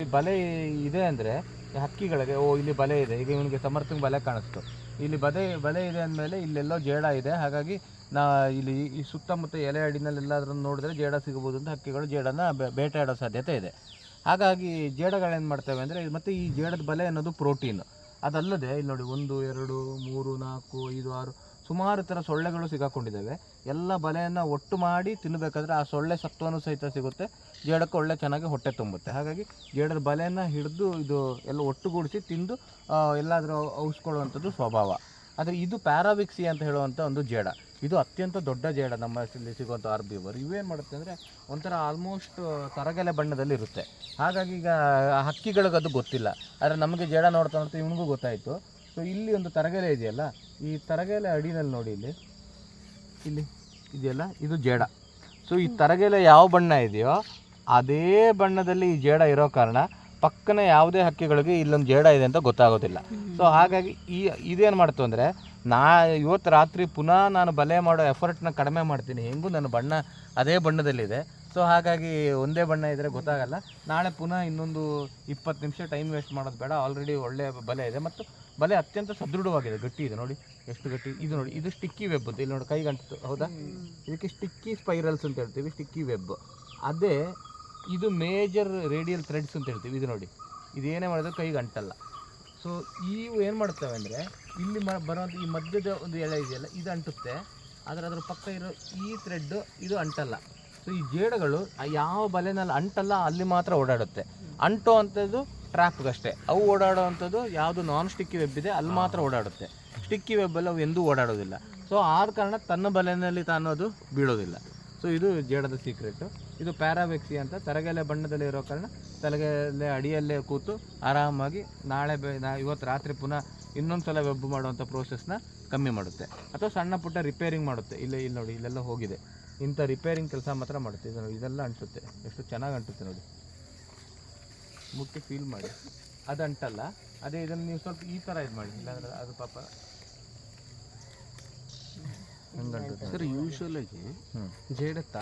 ಬಲೆ ಇದೆ ಅಂದರೆ ಹಕ್ಕಿಗಳಿಗೆ ಇಲ್ಲಿ ಬಲೆ ಇದೆ, ಈಗ ಇವನಿಗೆ ಸಮರ್ಥಂಗೆ ಬಲೆ ಕಾಣಿಸ್ತು, ಇಲ್ಲಿ ಬಲೆ ಇದೆ ಅಂದಮೇಲೆ ಇಲ್ಲೆಲ್ಲೋ ಜೇಡ ಇದೆ, ಹಾಗಾಗಿ ಇಲ್ಲಿ ಈ ಸುತ್ತಮುತ್ತ ಎಲೆ ಅಡಿನಲ್ಲಿ ಎಲ್ಲಾದ್ರೂ ನೋಡಿದ್ರೆ ಜೇಡ ಸಿಗಬಹುದು ಅಂತ ಹಕ್ಕಿಗಳು ಜೇಡನ ಬೇಟೆಯಾಡೋ ಸಾಧ್ಯತೆ ಇದೆ. ಹಾಗಾಗಿ ಜೇಡಗಳೇನು ಮಾಡ್ತವೆ ಅಂದರೆ, ಮತ್ತು ಈ ಜೇಡದ ಬಲೆ ಅನ್ನೋದು ಪ್ರೋಟೀನ್. ಅದಲ್ಲದೆ ಇಲ್ಲಿ ನೋಡಿ 1 2 3 4 5 6 ಸುಮಾರು ಥರ ಸೊಳ್ಳೆಗಳು ಸಿಗಾಕೊಂಡಿದ್ದಾವೆ. ಎಲ್ಲ ಬಲೆಯನ್ನು ಒಟ್ಟು ಮಾಡಿ ತಿನ್ನಬೇಕಾದ್ರೆ ಆ ಸೊಳ್ಳೆ ಸತ್ವನೂ ಸಹಿತ ಸಿಗುತ್ತೆ, ಜೇಡಕ್ಕೆ ಒಳ್ಳೆ ಚೆನ್ನಾಗಿ ಹೊಟ್ಟೆ ತುಂಬುತ್ತೆ. ಹಾಗಾಗಿ ಜೇಡದ ಬಲೆಯನ್ನು ಹಿಡಿದು ಇದು ಎಲ್ಲ ಒಟ್ಟುಗೂಡಿಸಿ ತಿಂದು ಎಲ್ಲಾದರೂ ಔಸ್ಕೊಳ್ಳುವಂಥದ್ದು ಸ್ವಭಾವ. ಆದರೆ ಇದು ಪ್ಯಾರಾವಿಕ್ಸಿ ಅಂತ ಹೇಳುವಂಥ ಒಂದು ಜೇಡ. ಇದು ಅತ್ಯಂತ ದೊಡ್ಡ ಜೇಡ ನಮ್ಮಲ್ಲಿ ಸಿಗುವಂಥ ಆರ್ಬಿವರ್. ಇವೇನು ಮಾಡುತ್ತೆ ಅಂದರೆ ಒಂಥರ ಆಲ್ಮೋಸ್ಟ್ ತರಗೆಲೆ ಬಣ್ಣದಲ್ಲಿ ಇರುತ್ತೆ. ಹಾಗಾಗಿ ಈಗ ಹಕ್ಕಿಗಳಿಗೆ ಅದು ಗೊತ್ತಿಲ್ಲ, ಆದರೆ ನಮಗೆ ಜೇಡ ನೋಡ್ತಾ ಇವನಿಗೂ ಗೊತ್ತಾಯಿತು. ಸೊ ಇಲ್ಲಿ ಒಂದು ತರಗೆಲೆ ಇದೆಯಲ್ಲ, ಈ ತರಗೆಲೆ ಅಡಿನಲ್ಲಿ ನೋಡಿ ಇಲ್ಲಿ ಇದೆಯಲ್ಲ, ಇದು ಜೇಡ. ಸೊ ಈ ತರಗೆಲೆ ಯಾವ ಬಣ್ಣ ಇದೆಯೋ ಅದೇ ಬಣ್ಣದಲ್ಲಿ ಈ ಜೇಡ ಇರೋ ಕಾರಣ ಪಕ್ಕನ ಯಾವುದೇ ಹಕ್ಕಿಗಳಿಗೆ ಇಲ್ಲೊಂದು ಜೇಡ ಇದೆ ಅಂತ ಗೊತ್ತಾಗೋದಿಲ್ಲ. ಸೊ ಹಾಗಾಗಿ ಇದೇನು ಮಾಡ್ತು ಅಂದರೆ, ಇವತ್ತು ರಾತ್ರಿ ಪುನಃ ನಾನು ಬಲೆ ಮಾಡೋ ಎಫರ್ಟ್ನ ಕಡಿಮೆ ಮಾಡ್ತೀನಿ, ಹೆಂಗೂ ನನ್ನ ಬಣ್ಣ ಅದೇ ಬಣ್ಣದಲ್ಲಿದೆ. ಸೊ ಹಾಗಾಗಿ ಒಂದೇ ಬಣ್ಣ ಇದ್ದರೆ ಗೊತ್ತಾಗಲ್ಲ. ನಾಳೆ ಪುನಃ ಇನ್ನೊಂದು 20 ನಿಮಿಷ ಟೈಮ್ ವೇಸ್ಟ್ ಮಾಡೋದು ಬೇಡ, ಆಲ್ರೆಡಿ ಒಳ್ಳೆ ಬಲೆ ಇದೆ ಮತ್ತು ಬಲೆ ಅತ್ಯಂತ ಸದೃಢವಾಗಿದೆ, ಗಟ್ಟಿ ಇದೆ. ನೋಡಿ ಎಷ್ಟು ಗಟ್ಟಿ ಇದು. ನೋಡಿ ಇದು ಸ್ಟಿಕ್ಕಿ ವೆಬ್ ಅಂತ, ಇಲ್ಲಿ ನೋಡಿ ಕೈಗಂಟು, ಹೌದಾ? ಇದಕ್ಕೆ ಸ್ಟಿಕ್ಕಿ ಸ್ಪೈರಲ್ಸ್ ಅಂತ ಹೇಳ್ತೀವಿ, ಸ್ಟಿಕ್ಕಿ ವೆಬ್. ಅದೇ ಇದು ಮೇಜರ್ ರೇಡಿಯಲ್ ಥ್ರೆಡ್ಸ್ ಅಂತ ಹೇಳ್ತೀವಿ. ಇದು ನೋಡಿ, ಇದೇನೇ ಮಾಡಿದ್ರೆ ಕೈಗೆ ಅಂಟಲ್ಲ. ಸೊ ಇವು ಏನು ಮಾಡ್ತವೆ ಅಂದರೆ, ಇಲ್ಲಿ ಬರುವಂಥ ಈ ಮಧ್ಯದ ಒಂದು ಎಳೆ ಇದೆಯಲ್ಲ, ಇದು ಅಂಟುತ್ತೆ, ಆದರೆ ಅದರ ಪಕ್ಕ ಇರೋ ಈ ಥ್ರೆಡ್ಡು ಇದು ಅಂಟಲ್ಲ. ಸೊ ಈ ಜೇಡಗಳು ಯಾವ ಬಲೆನಲ್ಲಿ ಅಂಟಲ್ಲ ಅಲ್ಲಿ ಮಾತ್ರ ಓಡಾಡುತ್ತೆ. ಅಂಟೋ ಅಂಥದ್ದು ಟ್ರ್ಯಾಪ್ಗಷ್ಟೇ, ಅವು ಓಡಾಡೋ ಅಂಥದ್ದು ಯಾವುದು ನಾನ್ ಸ್ಟಿಕ್ಕಿ ವೆಬ್ ಇದೆ ಅಲ್ಲಿ ಮಾತ್ರ ಓಡಾಡುತ್ತೆ. ಸ್ಟಿಕ್ಕಿ ವೆಬ್ಬಲ್ಲಿ ಅವು ಎಂದೂ ಓಡಾಡೋದಿಲ್ಲ. ಸೊ ಆದ ಕಾರಣ ತನ್ನ ಬಲೆಯಲ್ಲಿ ತಾನು ಅದು ಬೀಳೋದಿಲ್ಲ. ಸೊ ಇದು ಜೇಡದ ಸೀಕ್ರೆಟು. ಇದು ಪ್ಯಾರಾವೆಕ್ಸಿ ಅಂತ, ತರಗೆಲೆ ಬಣ್ಣದಲ್ಲಿ ಇರೋ ಕಾರಣ ತಲೆಗೆಲೆ ಅಡಿಯಲ್ಲೇ ಕೂತು ಆರಾಮಾಗಿ ಇವತ್ತು ರಾತ್ರಿ ಪುನಃ ಇನ್ನೊಂದು ಸಲ ವೆಬ್ ಮಾಡುವಂಥ ಪ್ರೋಸೆಸ್ನ ಕಮ್ಮಿ ಮಾಡುತ್ತೆ, ಅಥವಾ ಸಣ್ಣ ಪುಟ್ಟ ರಿಪೇರಿಂಗ್ ಮಾಡುತ್ತೆ. ಇಲ್ಲಿ ನೋಡಿ, ಇಲ್ಲೆಲ್ಲ ಹೋಗಿದೆ, ಇಂಥ ರಿಪೇರಿಂಗ್ ಕೆಲಸ ಮಾತ್ರ ಮಾಡುತ್ತೆ. ಇದು ನೋಡಿ, ಇದೆಲ್ಲ ಅಂಟುತ್ತೆ, ಎಷ್ಟು ಚೆನ್ನಾಗಿ ಅಂಟುತ್ತೆ ನೋಡಿ, ಮುಟ್ಟಿ ಫೀಲ್ ಮಾಡಿ. ಅದು ಅಂಟಲ್ಲ, ಅದೇ ಇದನ್ನು ನೀವು ಸ್ವಲ್ಪ ಈ ಥರ ಇದು ಮಾಡಿ, ಇಲ್ಲಾಂದ್ರೆ ಅದು ಪಾಪ ಸರ್ ಯೂಶ್ವಲಾಗಿ ಜೇಡ